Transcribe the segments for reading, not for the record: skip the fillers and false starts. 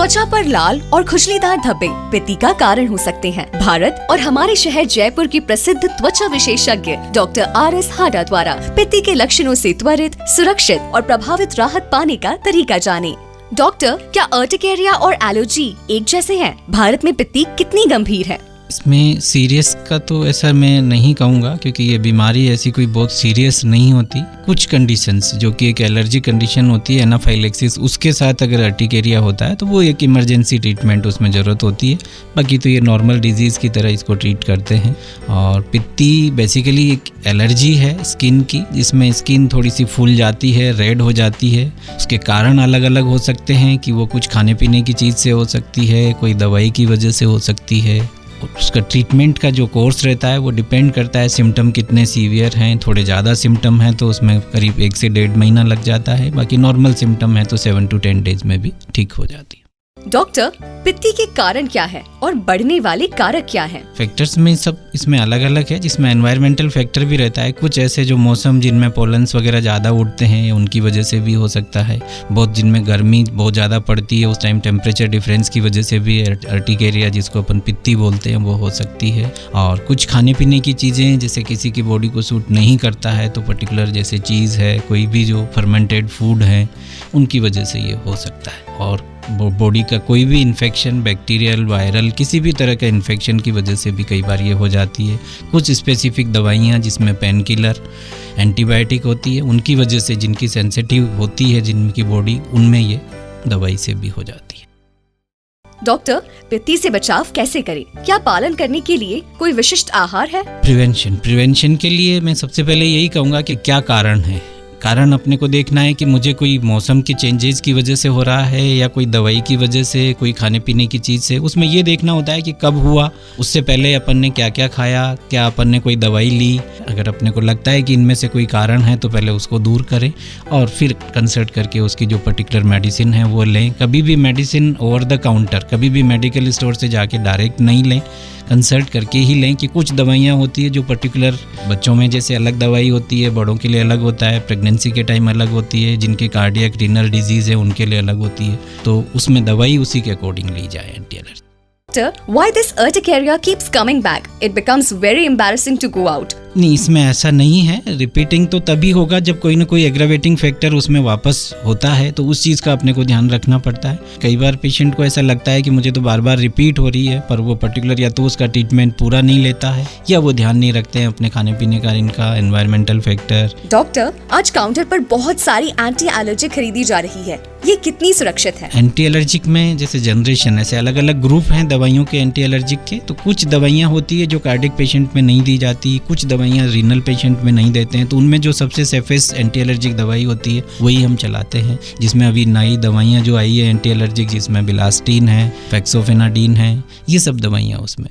त्वचा पर लाल और खुजलीदार धब्बे पित्ती का कारण हो सकते हैं। भारत और हमारे शहर जयपुर की प्रसिद्ध त्वचा विशेषज्ञ डॉक्टर RS हाडा द्वारा पित्ती के लक्षणों से त्वरित, सुरक्षित और प्रभावित राहत पाने का तरीका जाने। डॉक्टर, क्या अर्टिकेरिया और एलर्जी एक जैसे हैं? भारत में पित्ती कितनी गंभीर है? इसमें सीरियस का तो ऐसा मैं नहीं कहूँगा, क्योंकि ये बीमारी ऐसी कोई बहुत सीरियस नहीं होती। कुछ कंडीशंस जो कि एक एलर्जी कंडीशन होती है एनाफाइलेक्सिस, उसके साथ अगर अर्टिकेरिया होता है तो वो एक इमरजेंसी ट्रीटमेंट उसमें ज़रूरत होती है। बाकी तो ये नॉर्मल डिजीज़ की तरह इसको ट्रीट करते हैं। और पित्ती बेसिकली एक एलर्जी है स्किन की, जिसमें स्किन थोड़ी सी फूल जाती है, रेड हो जाती है। उसके कारण अलग अलग हो सकते हैं कि वो कुछ खाने पीने की चीज़ से हो सकती है, कोई दवाई की वजह से हो सकती है। उसका ट्रीटमेंट का जो कोर्स रहता है वो डिपेंड करता है सिम्टम कितने सीवियर हैं। थोड़े ज़्यादा सिम्टम हैं तो उसमें करीब 1 से 1.5 महीना लग जाता है। बाकी नॉर्मल सिम्टम है तो 7 to 10 डेज में भी ठीक हो जाती है। डॉक्टर, पित्ती के कारण क्या है और बढ़ने वाले कारक क्या हैं? फैक्टर्स में सब इसमें अलग अलग है, जिसमें एनवायरमेंटल फैक्टर भी रहता है। कुछ ऐसे जो मौसम जिनमें पोलन्स वगैरह ज़्यादा उड़ते हैं उनकी वजह से भी हो सकता है। बहुत जिनमें गर्मी बहुत ज़्यादा पड़ती है उस टाइम टेम्परेचर डिफरेंस की वजह से भी अर्टिकेरिया, जिसको अपन पित्ती बोलते हैं, वो हो सकती है। और कुछ खाने पीने की चीज़ें जैसे किसी की बॉडी को सूट नहीं करता है तो पर्टिकुलर जैसे चीज़ है, कोई भी जो फर्मेंटेड फूड है, उनकी वजह से ये हो सकता है। और बॉडी का कोई भी इन्फेक्शन, बैक्टीरियल, वायरल, किसी भी तरह का इन्फेक्शन की वजह से भी कई बार ये हो जाती है। कुछ स्पेसिफिक दवाइयाँ जिसमें पेन किलर, एंटीबायोटिक होती है, उनकी वजह से जिनकी सेंसिटिव होती है जिनकी बॉडी, उनमें ये दवाई से भी हो जाती है। डॉक्टर, पित्ती से बचाव कैसे करें? क्या पालन करने के लिए कोई विशिष्ट आहार है? प्रिवेंशन के लिए मैं सबसे पहले यही कहूँगा कि क्या कारण है। कारण अपने को देखना है कि मुझे कोई मौसम की चेंजेस की वजह से हो रहा है या कोई दवाई की वजह से, कोई खाने पीने की चीज़ से। उसमें ये देखना होता है कि कब हुआ, उससे पहले अपन ने क्या क्या खाया, क्या अपन ने कोई दवाई ली। अगर अपने को लगता है कि इनमें से कोई कारण है तो पहले उसको दूर करें और फिर कंसल्ट करके उसकी जो पर्टिकुलर मेडिसिन है वो लें। कभी भी मेडिसिन ओवर द काउंटर, कभी भी मेडिकल स्टोर से जाके डायरेक्ट नहीं लें, कंसल्ट करके ही लें। कि कुछ दवाइयाँ होती है जो पर्टिकुलर बच्चों में जैसे अलग दवाई होती है, बड़ों के लिए अलग होता है, प्रेगनेंसी के टाइम अलग होती है, जिनके कार्डियक रीनल डिजीज़ है उनके लिए अलग होती है, तो उसमें दवाई उसी के अकॉर्डिंग ली जाए anti allergy. Why this urticaria keeps coming back? It becomes very embarrassing to go out. नहीं, इसमें ऐसा नहीं है। रिपीटिंग तो तभी होगा जब कोई ना कोई एग्रावेटिंग फैक्टर उसमें वापस होता है, तो उस चीज़ का अपने को ध्यान रखना पड़ता है। कई बार पेशेंट को ऐसा लगता है कि मुझे तो बार बार रिपीट हो रही है, पर वो पर्टिकुलर या तो उसका ट्रीटमेंट पूरा नहीं लेता है या वो ध्यान नहीं रखते हैं अपने खाने पीने का, इनका एनवायरमेंटल फैक्टर। डॉक्टर, आज काउंटर पर बहुत सारी एंटी एलर्जी खरीदी जा रही है, ये कितनी सुरक्षित है? एंटी एलर्जिक में जैसे जनरेशन, ऐसे अलग अलग ग्रुप हैं दवाइयों के एंटी एलर्जिक के। तो कुछ दवाइयाँ होती है जो कार्डियक पेशेंट में नहीं दी जाती, कुछ दवाइयाँ रीनल पेशेंट में नहीं देते हैं। तो उनमें जो सबसे सेफेस्ट एंटी एलर्जिक दवाई होती है वही हम चलाते हैं, जिसमें अभी नई दवाइयाँ जो आई है एंटी एलर्जिक, जिसमें बिलास्टीन है, फेक्सोफेनाडीन है, ये सब दवाइयाँ उसमें।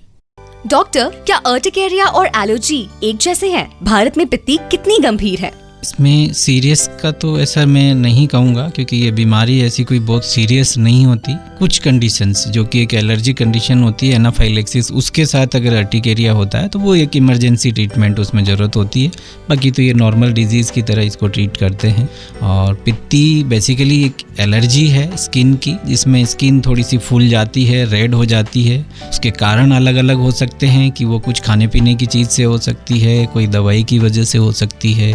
डॉक्टर, क्या अर्टिकेरिया और एलर्जी एक जैसे हैं? भारत में पित्ती कितनी गंभीर है? इसमें सीरियस का तो ऐसा मैं नहीं कहूँगा, क्योंकि ये बीमारी ऐसी कोई बहुत सीरियस नहीं होती। कुछ कंडीशंस जो कि एक एलर्जी कंडीशन होती है एनाफाइलेक्सिस, उसके साथ अगर अर्टिकेरिया होता है तो वो एक इमरजेंसी ट्रीटमेंट उसमें ज़रूरत होती है। बाकी तो ये नॉर्मल डिजीज़ की तरह इसको ट्रीट करते हैं। और पित्ती बेसिकली एक एलर्जी है स्किन की, जिसमें स्किन थोड़ी सी फूल जाती है, रेड हो जाती है। उसके कारण अलग अलग हो सकते हैं कि वो कुछ खाने पीने की चीज़ से हो सकती है, कोई दवाई की वजह से हो सकती है।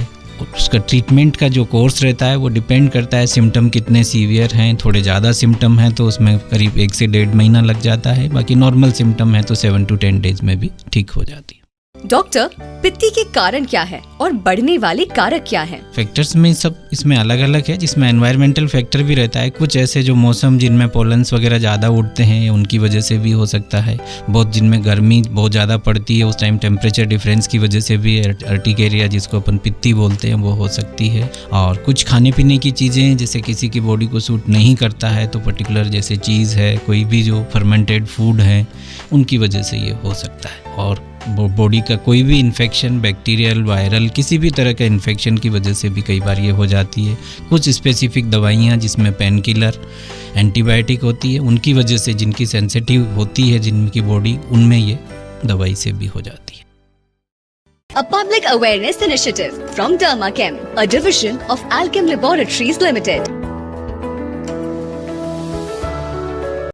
उसका ट्रीटमेंट का जो कोर्स रहता है वो डिपेंड करता है सिम्टम कितने सीवियर हैं। थोड़े ज़्यादा सिम्टम हैं तो उसमें करीब 1 से 1.5 महीना लग जाता है। बाकी नॉर्मल सिम्टम है तो 7 to 10 डेज में भी ठीक हो जाती है। डॉक्टर, पित्ती के कारण क्या है और बढ़ने वाले कारक क्या हैं? फैक्टर्स में सब इसमें अलग अलग है, जिसमें एनवायरमेंटल फैक्टर भी रहता है। कुछ ऐसे जो मौसम जिनमें पोलन्स वगैरह ज़्यादा उड़ते हैं उनकी वजह से भी हो सकता है। बहुत जिनमें गर्मी बहुत ज़्यादा पड़ती है उस टाइम टेम्परेचर डिफरेंस की वजह से भी अर्टिकेरिया, जिसको अपन पित्ती बोलते हैं, वो हो सकती है। और कुछ खाने पीने की चीज़ें जैसे किसी की बॉडी को सूट नहीं करता है तो पर्टिकुलर जैसे चीज़ है, कोई भी जो फर्मेंटेड फूड है, उनकी वजह से ये हो सकता है। और बॉडी का कोई भी इन्फेक्शन, बैक्टीरियल, वायरल, किसी भी तरह का इन्फेक्शन की वजह से भी कई बार ये हो जाती है। कुछ स्पेसिफिक दवाइयाँ जिसमें पेन किलर, एंटीबायोटिक होती है, उनकी वजह से जिनकी सेंसिटिव होती है जिनकी बॉडी, उनमें ये दवाई से भी हो जाती है। A public awareness initiative from Dermachem, a division of Alchem Laboratories Limited.